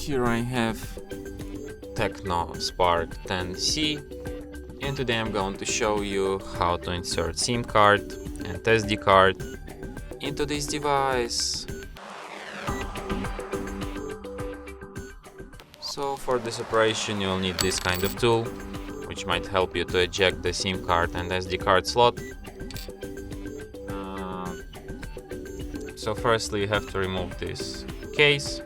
Here I have TECNO Spark 10C, and today I'm going to show you how to insert SIM card and SD card into this device. So for this operation you'll need this kind of tool, which might help you to eject the SIM card and SD card slot. So firstly you have to remove this case,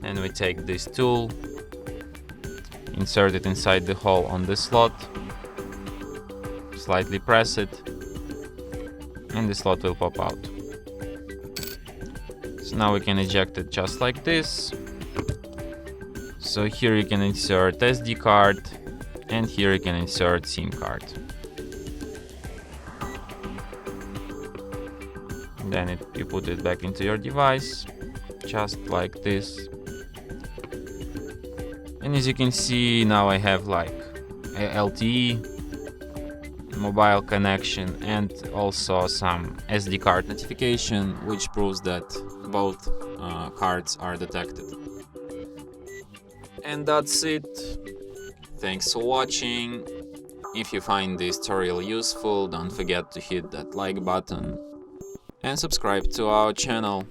and we take this tool, insert it inside the hole on the slot, slightly press it, and the slot will pop out. So now we can eject it just like this. So here you can insert SD card, and here you can insert SIM card. Then you put it back into your device, just like this. And as you can see, now I have like a LTE, mobile connection, and also some SD card notification, which proves that both cards are detected. And that's it. Thanks for watching. If you find this tutorial useful, don't forget to hit that like button and subscribe to our channel.